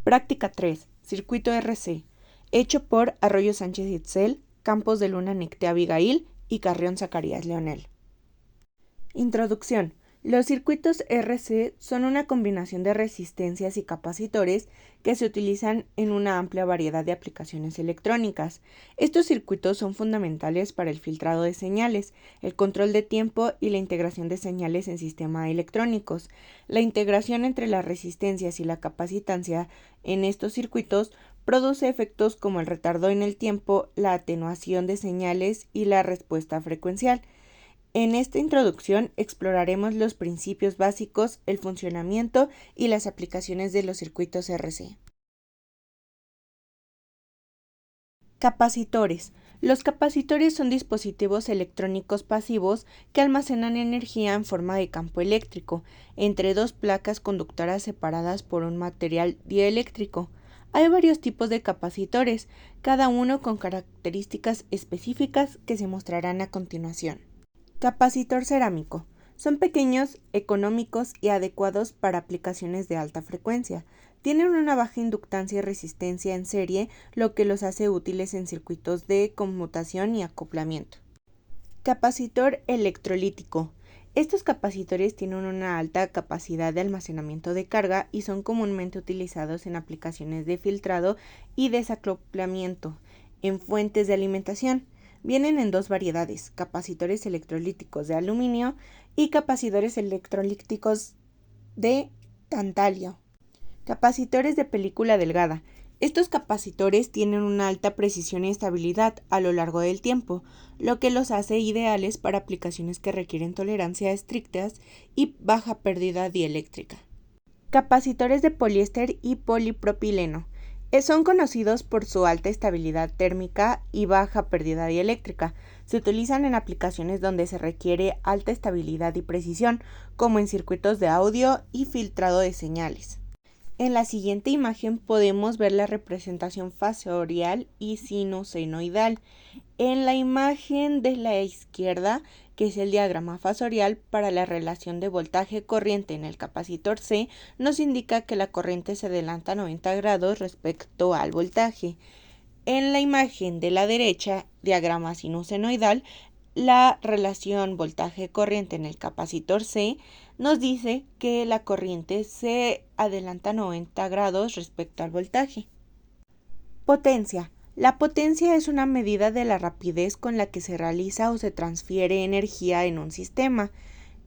Práctica 3. Circuito RC. Hecho por Arroyo Sánchez Itzel, Campos de Luna Nicté Abigail y Carrión Zacarías Leonel. Introducción. Los circuitos RC son una combinación de resistencias y capacitores que se utilizan en una amplia variedad de aplicaciones electrónicas. Estos circuitos son fundamentales para el filtrado de señales, el control de tiempo y la integración de señales en sistemas electrónicos. La integración entre las resistencias y la capacitancia en estos circuitos produce efectos como el retardo en el tiempo, la atenuación de señales y la respuesta frecuencial. En esta introducción exploraremos los principios básicos, el funcionamiento y las aplicaciones de los circuitos RC. Capacitores. Los capacitores son dispositivos electrónicos pasivos que almacenan energía en forma de campo eléctrico entre dos placas conductoras separadas por un material dieléctrico. Hay varios tipos de capacitores, cada uno con características específicas que se mostrarán a continuación. Capacitor cerámico. Son pequeños, económicos y adecuados para aplicaciones de alta frecuencia. Tienen una baja inductancia y resistencia en serie, lo que los hace útiles en circuitos de conmutación y acoplamiento. Capacitor electrolítico. Estos capacitores tienen una alta capacidad de almacenamiento de carga y son comúnmente utilizados en aplicaciones de filtrado y desacoplamiento en fuentes de alimentación. Vienen en dos variedades, capacitores electrolíticos de aluminio y capacitores electrolíticos de tantalio. Capacitores de película delgada. Estos capacitores tienen una alta precisión y estabilidad a lo largo del tiempo, lo que los hace ideales para aplicaciones que requieren tolerancia estrictas y baja pérdida dieléctrica. Capacitores de poliéster y polipropileno. Son conocidos por su alta estabilidad térmica y baja pérdida dieléctrica. Se utilizan en aplicaciones donde se requiere alta estabilidad y precisión, como en circuitos de audio y filtrado de señales. En la siguiente imagen podemos ver la representación fasorial y sinusoidal. En la imagen de la izquierda, que es el diagrama fasorial para la relación de voltaje-corriente en el capacitor C, nos indica que la corriente se adelanta 90 grados respecto al voltaje. En la imagen de la derecha, diagrama sinusoidal, la relación voltaje-corriente en el capacitor C nos dice que la corriente se adelanta 90 grados respecto al voltaje. Potencia. La potencia es una medida de la rapidez con la que se realiza o se transfiere energía en un sistema.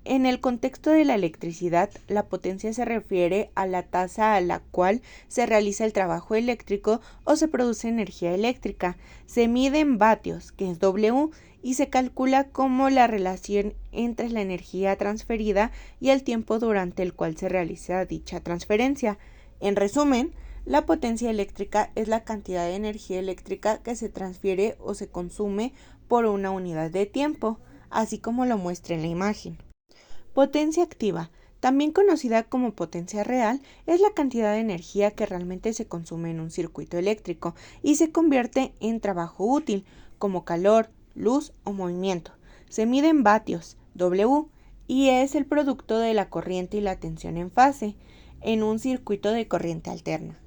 En el contexto de la electricidad, la potencia se refiere a la tasa a la cual se realiza el trabajo eléctrico o se produce energía eléctrica. Se mide en vatios, que es W, y se calcula como la relación entre la energía transferida y el tiempo durante el cual se realiza dicha transferencia. En resumen, la potencia eléctrica es la cantidad de energía eléctrica que se transfiere o se consume por una unidad de tiempo, así como lo muestra en la imagen. Potencia activa, también conocida como potencia real, es la cantidad de energía que realmente se consume en un circuito eléctrico y se convierte en trabajo útil, como calor, luz o movimiento. Se mide en vatios, W, y es el producto de la corriente y la tensión en fase, en un circuito de corriente alterna.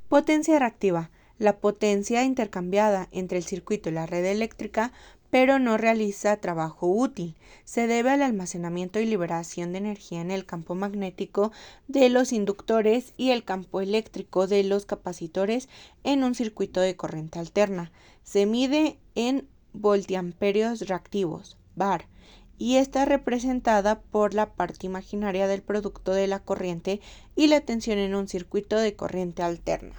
Potencia reactiva, la potencia intercambiada entre el circuito y la red eléctrica, pero no realiza trabajo útil. Se debe al almacenamiento y liberación de energía en el campo magnético de los inductores y el campo eléctrico de los capacitores en un circuito de corriente alterna. Se mide en voltiamperios reactivos, var, y está representada por la parte imaginaria del producto de la corriente y la tensión en un circuito de corriente alterna.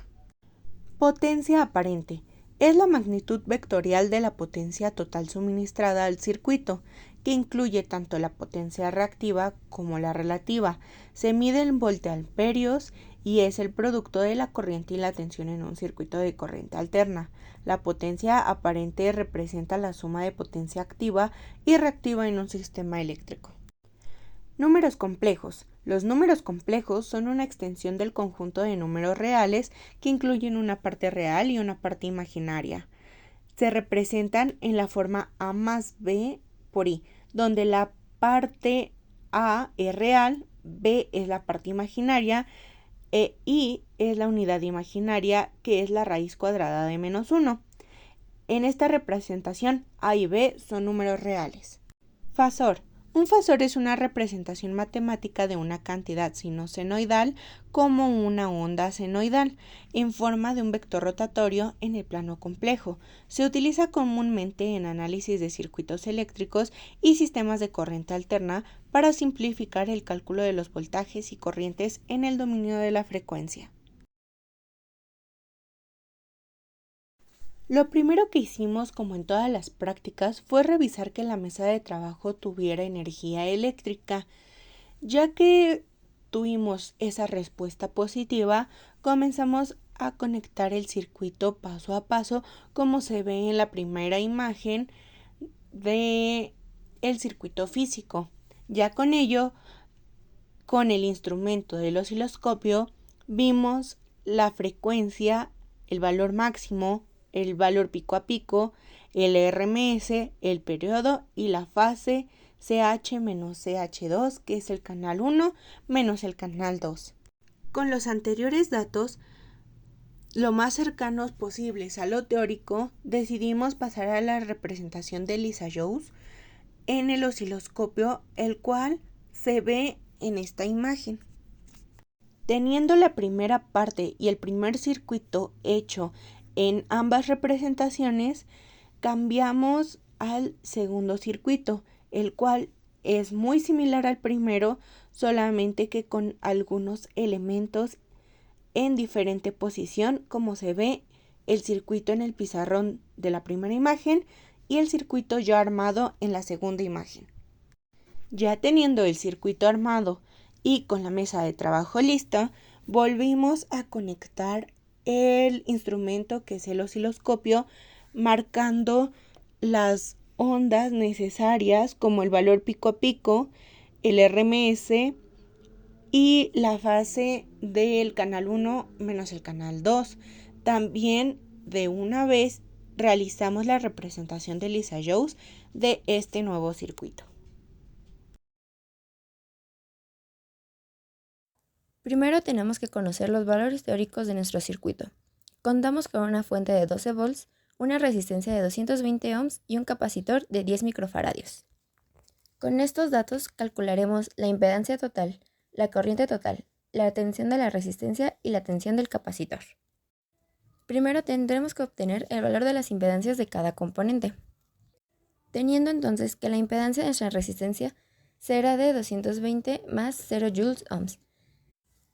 Potencia aparente. Es la magnitud vectorial de la potencia total suministrada al circuito, que incluye tanto la potencia reactiva como la relativa. Se mide en voltamperios y es el producto de la corriente y la tensión en un circuito de corriente alterna. La potencia aparente representa la suma de potencia activa y reactiva en un sistema eléctrico. Números complejos. Los números complejos son una extensión del conjunto de números reales que incluyen una parte real y una parte imaginaria. Se representan en la forma A más B por I, donde la parte A es real, B es la parte imaginaria, y es la unidad imaginaria, que es la raíz cuadrada de -1. En esta representación, A y B son números reales. Fasor. Un fasor es una representación matemática de una cantidad sinosenoidal como una onda senoidal en forma de un vector rotatorio en el plano complejo. Se utiliza comúnmente en análisis de circuitos eléctricos y sistemas de corriente alterna para simplificar el cálculo de los voltajes y corrientes en el dominio de la frecuencia. Lo primero que hicimos, como en todas las prácticas, fue revisar que la mesa de trabajo tuviera energía eléctrica. Ya que tuvimos esa respuesta positiva, comenzamos a conectar el circuito paso a paso, como se ve en la primera imagen de el circuito físico. Ya con ello, con el instrumento del osciloscopio, vimos la frecuencia, el valor máximo, el valor pico a pico, el RMS, el periodo y la fase CH menos CH2, que es el canal 1 menos el canal 2. Con los anteriores datos, lo más cercanos posibles a lo teórico, decidimos pasar a la representación de Lissajous en el osciloscopio, el cual se ve en esta imagen. Teniendo la primera parte y el primer circuito hecho en ambas representaciones, cambiamos al segundo circuito, el cual es muy similar al primero, solamente que con algunos elementos en diferente posición, como se ve el circuito en el pizarrón de la primera imagen y el circuito ya armado en la segunda imagen. Ya teniendo el circuito armado y con la mesa de trabajo lista, volvimos a conectar el instrumento, que es el osciloscopio, marcando las ondas necesarias como el valor pico a pico, el RMS y la fase del canal 1 menos el canal 2. También de una vez realizamos la representación de Lissajous de este nuevo circuito. Primero tenemos que conocer los valores teóricos de nuestro circuito. Contamos con una fuente de 12 volts, una resistencia de 220 ohms y un capacitor de 10 microfaradios. Con estos datos calcularemos la impedancia total, la corriente total, la tensión de la resistencia y la tensión del capacitor. Primero tendremos que obtener el valor de las impedancias de cada componente, teniendo entonces que la impedancia de nuestra resistencia será de 220 más 0 joules ohms.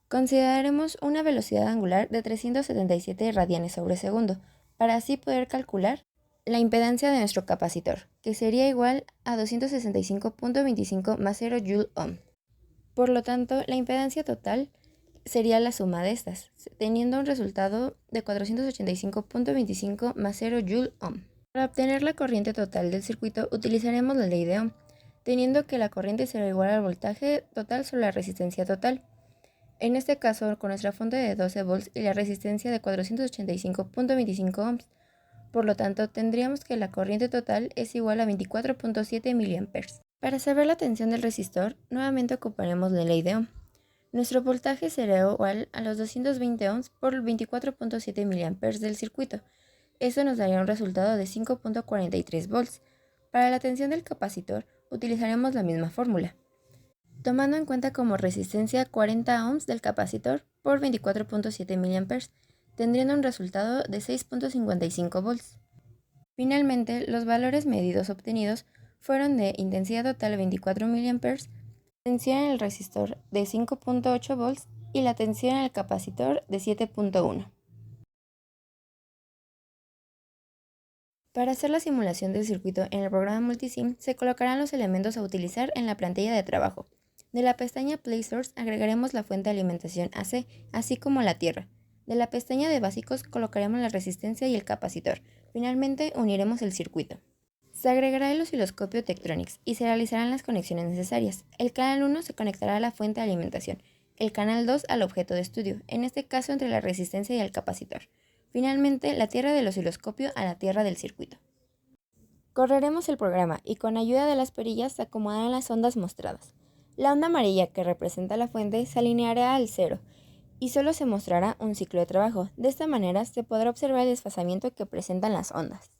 Consideraremos una velocidad angular de 377 radianes sobre segundo, para así poder calcular la impedancia de nuestro capacitor, que sería igual a 265.25 más 0 joule ohm. Por lo tanto, la impedancia total sería la suma de estas, teniendo un resultado de 485.25 más 0 joule ohm. Para obtener la corriente total del circuito utilizaremos la ley de Ohm, teniendo que la corriente será igual al voltaje total sobre la resistencia total. En este caso, con nuestra fuente de 12 volts y la resistencia de 485.25 ohms, por lo tanto, tendríamos que la corriente total es igual a 24.7 mA. Para saber la tensión del resistor, nuevamente ocuparemos la ley de Ohm. Nuestro voltaje será igual a los 220 ohms por 24.7 mA del circuito. Esto nos daría un resultado de 5.43 volts. Para la tensión del capacitor, utilizaremos la misma fórmula, tomando en cuenta como resistencia 40 ohms del capacitor por 24.7 mA, tendriendo un resultado de 6.55 volts. Finalmente, los valores medidos obtenidos fueron de intensidad total 24 mA, tensión en el resistor de 5.8 volts y la tensión en el capacitor de 7.1. Para hacer la simulación del circuito en el programa Multisim, se colocarán los elementos a utilizar en la plantilla de trabajo. De la pestaña Play Source agregaremos la fuente de alimentación AC, así como la tierra. De la pestaña de básicos colocaremos la resistencia y el capacitor. Finalmente uniremos el circuito. Se agregará el osciloscopio Tektronix y se realizarán las conexiones necesarias. El canal 1 se conectará a la fuente de alimentación, el canal 2 al objeto de estudio, en este caso entre la resistencia y el capacitor. Finalmente, la tierra del osciloscopio a la tierra del circuito. Correremos el programa y con ayuda de las perillas se acomodarán las ondas mostradas. La onda amarilla que representa la fuente se alineará al 0 y solo se mostrará un ciclo de trabajo. De esta manera se podrá observar el desfasamiento que presentan las ondas.